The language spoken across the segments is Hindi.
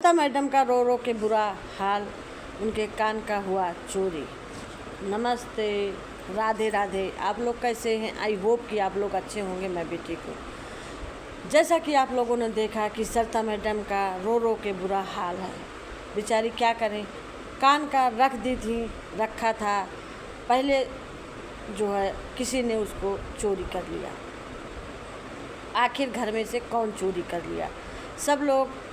सरिता मैडम का रो रो के बुरा हाल, उनके कान का हुआ चोरी। नमस्ते, राधे राधे। आप लोग कैसे हैं? आई होप कि आप लोग अच्छे होंगे, मैं भी ठीक हूँ। जैसा कि आप लोगों ने देखा कि सरिता मैडम का रो रो के बुरा हाल है। बेचारी क्या करें, कान का रख दी थी, रखा था, पहले जो है किसी ने उसको चोरी कर लिया। आखिर घर में से कौन चोरी कर लिया? सब लोग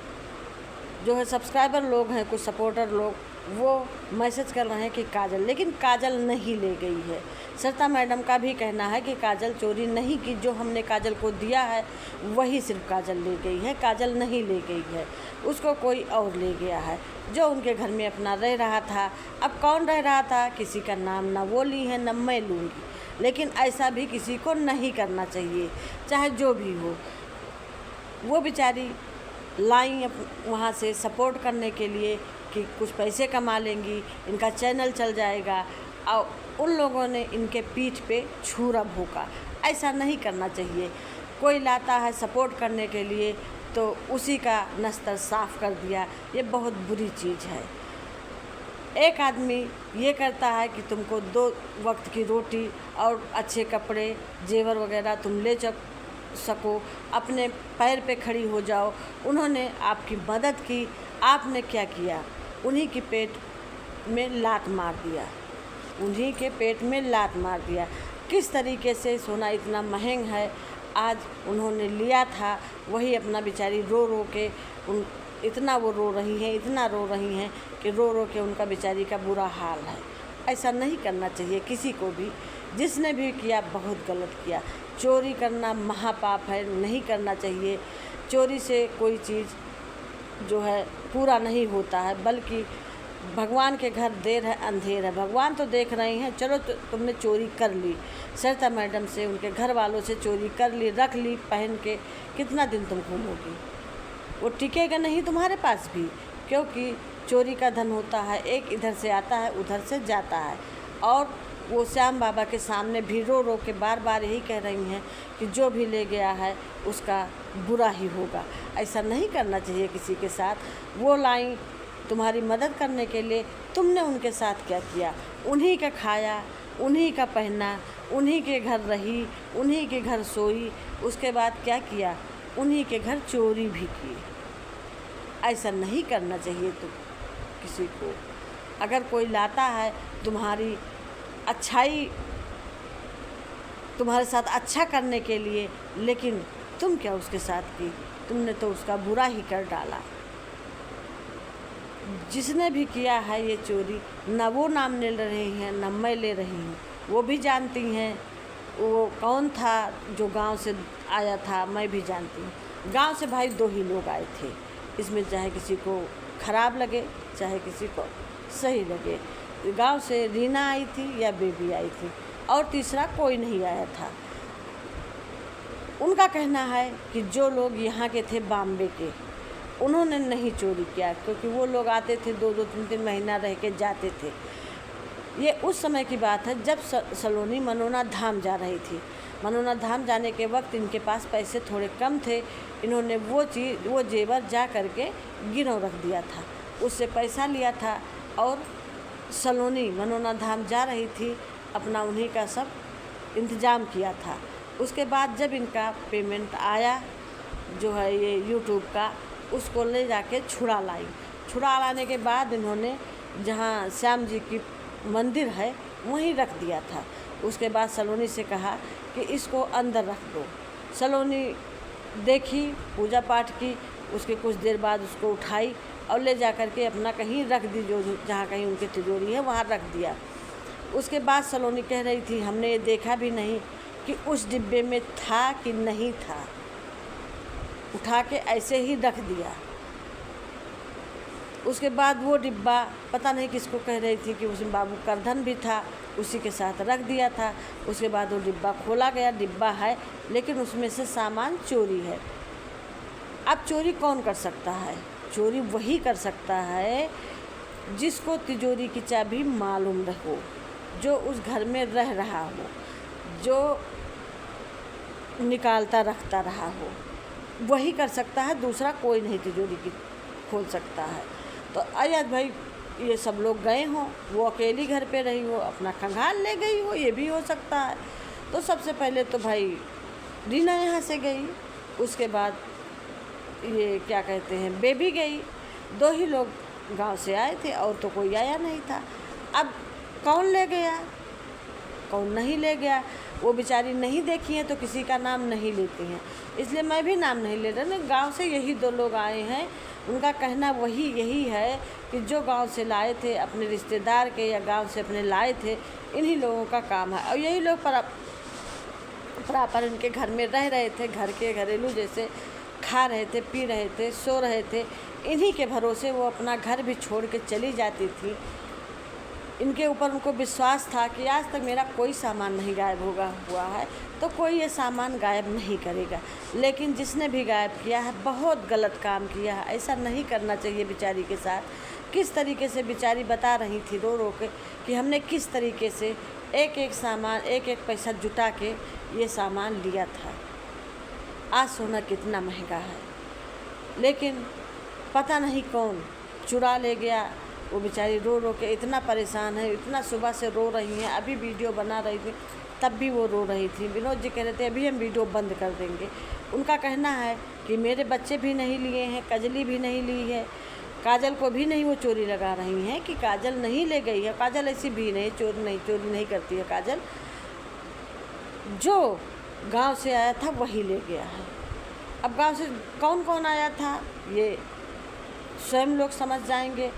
जो है सब्सक्राइबर लोग हैं, कुछ सपोर्टर लोग, वो मैसेज कर रहे हैं कि काजल, लेकिन काजल नहीं ले गई है। सरिता मैडम का भी कहना है कि काजल चोरी नहीं की, जो हमने काजल को दिया है वही सिर्फ काजल ले गई है, काजल नहीं ले गई है, उसको कोई और ले गया है जो उनके घर में अपना रह रहा था। अब कौन रह रहा था, किसी का नाम ना वो ली है न मैं लूँगी, लेकिन ऐसा भी किसी को नहीं करना चाहिए, चाहे जो भी हो। वो बेचारी लाई वहाँ से सपोर्ट करने के लिए कि कुछ पैसे कमा लेंगी, इनका चैनल चल जाएगा, और उन लोगों ने इनके पीठ पे छुरा भोंका। ऐसा नहीं करना चाहिए। कोई लाता है सपोर्ट करने के लिए तो उसी का नस्तर साफ़ कर दिया, ये बहुत बुरी चीज़ है। एक आदमी ये करता है कि तुमको 2 वक्त की रोटी और अच्छे कपड़े जेवर वगैरह तुम ले सको, अपने पैर पे खड़ी हो जाओ। उन्होंने आपकी मदद की, आपने क्या किया? उन्हीं के पेट में लात मार दिया, उन्हीं के पेट में लात मार दिया। किस तरीके से सोना इतना महंग है, आज उन्होंने लिया था, वही अपना बेचारी रो रो के इतना वो रो रही हैं, इतना रो रही हैं कि रो रो के उनका बेचारी का बुरा हाल है। ऐसा नहीं करना चाहिए किसी को भी। जिसने भी किया बहुत गलत किया। चोरी करना महापाप है, नहीं करना चाहिए। चोरी से कोई चीज़ जो है पूरा नहीं होता है, बल्कि भगवान के घर देर है अंधेर है। भगवान तो देख रहे हैं, चलो तो तुमने चोरी कर ली, सरिता मैडम से, उनके घर वालों से चोरी कर ली, रख ली पहन के, कितना दिन तुम घूमोगी? वो टिकेगा नहीं तुम्हारे पास भी, क्योंकि चोरी का धन होता है, एक इधर से आता है उधर से जाता है। और वो श्याम बाबा के सामने भी रो रो के बार बार यही कह रही हैं कि जो भी ले गया है उसका बुरा ही होगा। ऐसा नहीं करना चाहिए किसी के साथ। वो लाई तुम्हारी मदद करने के लिए, तुमने उनके साथ क्या किया? उन्हीं का खाया, उन्हीं का पहना, उन्हीं के घर रही, उन्हीं के घर सोई, उसके बाद क्या किया? उन्हीं के घर चोरी भी की। ऐसा नहीं करना चाहिए तुम किसी को। अगर कोई लाता है तुम्हारी अच्छाई, तुम्हारे साथ अच्छा करने के लिए, लेकिन तुम क्या उसके साथ की? तुमने तो उसका बुरा ही कर डाला। जिसने भी किया है ये चोरी, न वो नाम ले रही हैं न मैं ले रही हूँ, वो भी जानती हैं वो कौन था जो गांव से आया था, मैं भी जानती हूँ। गांव से भाई 2 ही लोग आए थे, इसमें चाहे किसी को ख़राब लगे चाहे किसी को सही लगे। गांव से रीना आई थी या बेबी आई थी, और तीसरा कोई नहीं आया था। उनका कहना है कि जो लोग यहाँ के थे बॉम्बे के, उन्होंने नहीं चोरी किया, क्योंकि वो लोग आते थे 2-2 3-3 महीना रह के जाते थे। ये उस समय की बात है जब सलोनी मनोना धाम जा रही थी। मनोना धाम जाने के वक्त इनके पास पैसे थोड़े कम थे, इन्होंने वो जेवर जा करके गिरव रख दिया था, उससे पैसा लिया था, और सलोनी मनोना धाम जा रही थी, अपना उन्हीं का सब इंतज़ाम किया था। उसके बाद जब इनका पेमेंट आया जो है ये यूट्यूब का, उसको ले जाके छुड़ा लाई। छुड़ा लाने के बाद इन्होंने जहाँ श्याम जी की मंदिर है वहीं रख दिया था। उसके बाद सलोनी से कहा कि इसको अंदर रख दो। सलोनी देखी, पूजा पाठ की, उसके कुछ देर बाद उसको उठाई और ले जा कर के अपना कहीं रख दी, जो जहाँ कहीं उनकी तिजोरी है वहाँ रख दिया। उसके बाद सलोनी कह रही थी हमने ये देखा भी नहीं कि उस डिब्बे में था कि नहीं था, उठा के ऐसे ही रख दिया। उसके बाद वो डिब्बा पता नहीं किसको कह रही थी कि उसमें बाबू करधन भी था, उसी के साथ रख दिया था। उसके बाद वो डिब्बा खोला गया, डिब्बा है लेकिन उसमें से सामान चोरी है। अब चोरी कौन कर सकता है? चोरी वही कर सकता है जिसको तिजोरी की चाबी मालूम रहो, जो उस घर में रह रहा हो, जो निकालता रखता रहा हो, वही कर सकता है। दूसरा कोई नहीं तिजोरी की खोल सकता है। तो अयद भाई ये सब लोग गए हों, वो अकेली घर पे रही हो, अपना खंगाल ले गई हो, ये भी हो सकता है। तो सबसे पहले तो भाई रीना यहाँ से गई, उसके बाद ये क्या कहते हैं बेबी गई। 2 ही लोग गांव से आए थे और तो कोई आया नहीं था। अब कौन ले गया, कौन नहीं ले गया, वो बेचारी नहीं देखी हैं तो किसी का नाम नहीं लेती हैं, इसलिए मैं भी नाम नहीं ले रहा ना। गांव से यही 2 लोग आए हैं, उनका कहना यही है कि जो गांव से लाए थे अपने रिश्तेदार के या गांव से अपने लाए थे, इन्हीं लोगों का काम है। और यही लोग प्रॉपर इनके घर में रह रहे थे, घर के घरेलू जैसे खा रहे थे, पी रहे थे, सो रहे थे। इन्हीं के भरोसे वो अपना घर भी छोड़ के चली जाती थी। इनके ऊपर उनको विश्वास था कि आज तक मेरा कोई सामान नहीं गायब हुआ है, तो कोई ये सामान गायब नहीं करेगा। लेकिन जिसने भी गायब किया है बहुत गलत काम किया है, ऐसा नहीं करना चाहिए बेचारी के साथ। किस तरीके से बेचारी बता रही थी रो रो के कि हमने किस तरीके से एक एक सामान, एक एक पैसा जुटा के ये सामान लिया था। आज सोना कितना महंगा है, लेकिन पता नहीं कौन चुरा ले गया। वो बेचारी रो रो के इतना परेशान है, इतना सुबह से रो रही हैं। अभी वीडियो बना रही थी तब भी वो रो रही थी। विनोद जी कह रहे थे अभी हम वीडियो बंद कर देंगे। उनका कहना है कि मेरे बच्चे भी नहीं लिए हैं, कजली भी नहीं ली है, काजल को भी नहीं वो चोरी लगा रही हैं कि काजल नहीं ले गई है। काजल ऐसी भी नहीं, चोरी नहीं करती है काजल। जो गांव से आया था वही ले गया है। अब गांव से कौन कौन आया था ये स्वयं लोग समझ जाएंगे।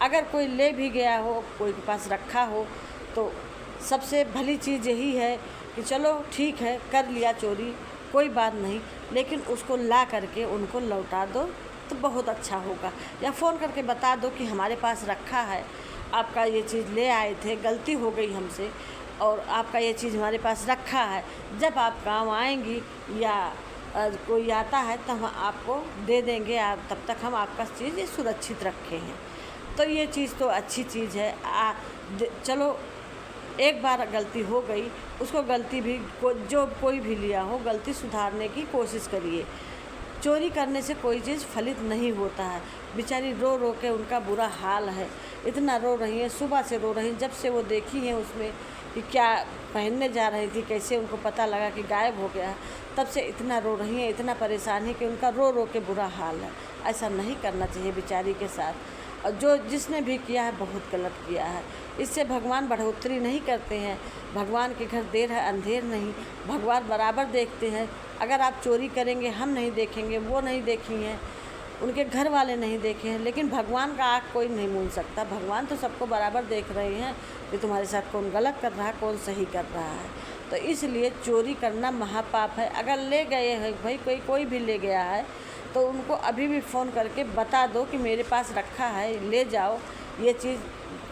अगर कोई ले भी गया हो, कोई के पास रखा हो, तो सबसे भली चीज़ यही है कि चलो ठीक है कर लिया चोरी, कोई बात नहीं, लेकिन उसको ला करके उनको लौटा दो तो बहुत अच्छा होगा। या फ़ोन करके बता दो कि हमारे पास रखा है, आपका ये चीज़ ले आए थे, गलती हो गई हमसे और आपका ये चीज़ हमारे पास रखा है। जब आप गाँव आएंगी या कोई आता है तो हम आपको दे देंगे, आप तब तक हम आपका चीज़ ये सुरक्षित रखे हैं। तो ये चीज़ तो अच्छी चीज़ है। चलो एक बार गलती हो गई, उसको गलती भी जो कोई भी लिया हो गलती सुधारने की कोशिश करिए। चोरी करने से कोई चीज़ फलित नहीं होता है। बेचारी रो रो के उनका बुरा हाल है, इतना रो रही हैं, सुबह से रो रही हैं। जब से वो देखी हैं उसमें कि क्या पहनने जा रही थी, कैसे उनको पता लगा कि गायब हो गया, तब से इतना रो रही हैं, इतना परेशान है कि उनका रो रो के बुरा हाल है। ऐसा नहीं करना चाहिए बेचारी के साथ। और जिसने भी किया है बहुत गलत किया है। इससे भगवान बढ़ोतरी नहीं करते हैं। भगवान के घर देर है अंधेर नहीं, भगवान बराबर देखते हैं। अगर आप चोरी करेंगे हम नहीं देखेंगे, वो नहीं देखी हैं, उनके घर वाले नहीं देखे हैं, लेकिन भगवान का आँख कोई नहीं मूंद सकता। भगवान तो सबको बराबर देख रहे हैं कि तुम्हारे साथ कौन गलत कर रहा है, कौन सही कर रहा है। तो इसलिए चोरी करना महापाप है। अगर ले गए हैं भाई, कोई भी ले गया है तो उनको अभी भी फ़ोन करके बता दो कि मेरे पास रखा है, ले जाओ, ये चीज़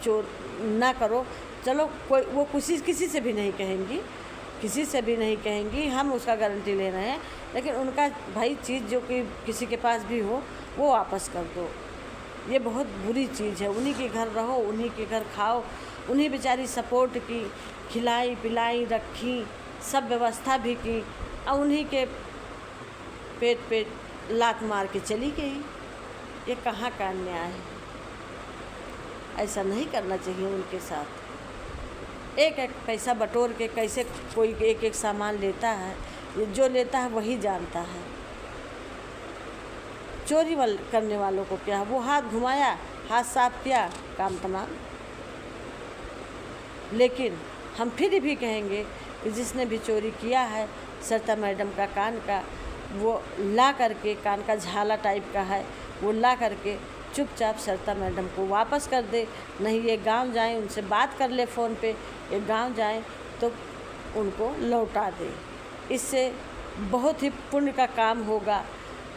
चोर ना करो। चलो वो किसी से भी नहीं कहेंगी, किसी से भी नहीं कहेंगी, हम उसका गारंटी ले रहे हैं, लेकिन उनका भाई चीज़ जो कि किसी के पास भी हो वो वापस कर दो। ये बहुत बुरी चीज़ है। उन्हीं के घर रहो, उन्हीं के घर खाओ, उन्हीं बेचारी सपोर्ट की, खिलाई पिलाई रखी, सब व्यवस्था भी की, और उन्हीं के पेट पे लात मार के चली गई। ये कहाँ का अन्याय है। ऐसा नहीं करना चाहिए उनके साथ। एक एक पैसा बटोर के कैसे कोई एक एक सामान लेता है, ये जो लेता है वही जानता है। चोरी करने वालों को क्या, वो हाथ घुमाया, हाथ साफ किया, काम तमाम। लेकिन हम फिर भी कहेंगे कि जिसने भी चोरी किया है, सरिता मैडम का कान का वो ला करके, कान का झाला टाइप का है, वो ला करके चुपचाप सरिता मैडम को वापस कर दे। नहीं ये गांव जाएं, उनसे बात कर ले फ़ोन पे, ये गांव जाएं तो उनको लौटा दे। इससे बहुत ही पुण्य का काम होगा।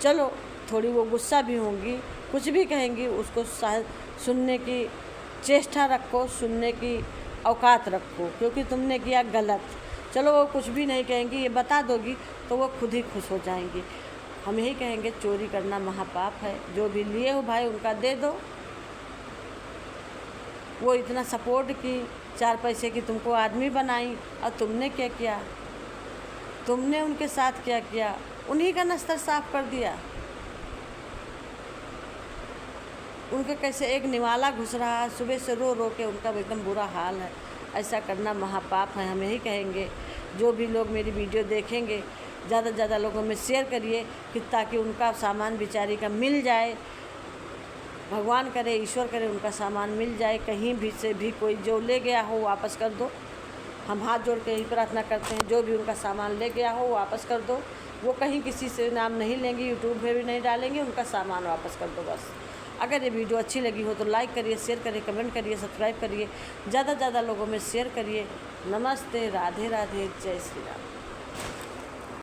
चलो थोड़ी वो गुस्सा भी होंगी, कुछ भी कहेंगी, उसको सुनने की चेष्टा रखो, सुनने की औकात रखो, क्योंकि तुमने किया गलत। चलो वो कुछ भी नहीं कहेंगी, ये बता दोगी तो वो खुद ही खुश हो जाएंगी। हम यही कहेंगे चोरी करना महापाप है। जो भी लिए हो भाई उनका दे दो। वो इतना सपोर्ट की, 4 पैसे की तुमको आदमी बनाई, और तुमने क्या किया, तुमने उनके साथ क्या किया, उन्हीं का नस्तर साफ कर दिया। उनके कैसे एक निवाला घुस रहा है, सुबह से रो रो के उनका एकदम बुरा हाल है। ऐसा करना महापाप है। हम यही कहेंगे जो भी लोग मेरी वीडियो देखेंगे ज़्यादा से ज़्यादा लोगों में शेयर करिए कि ताकि उनका सामान बेचारी का मिल जाए। भगवान करे, ईश्वर करे उनका सामान मिल जाए। कहीं भी से भी कोई जो ले गया हो वापस कर दो। हम हाथ जोड़ के यही प्रार्थना करते हैं, जो भी उनका सामान ले गया हो वापस कर दो। वो कहीं किसी से नाम नहीं लेंगे, यूट्यूब पे भी नहीं डालेंगे, उनका सामान वापस कर दो बस। अगर ये वीडियो अच्छी लगी हो तो लाइक करिए, शेयर करिए, कमेंट करिए, सब्सक्राइब करिए, ज़्यादा से ज़्यादा लोगों में शेयर करिए। नमस्ते, राधे राधे, जय श्री राम।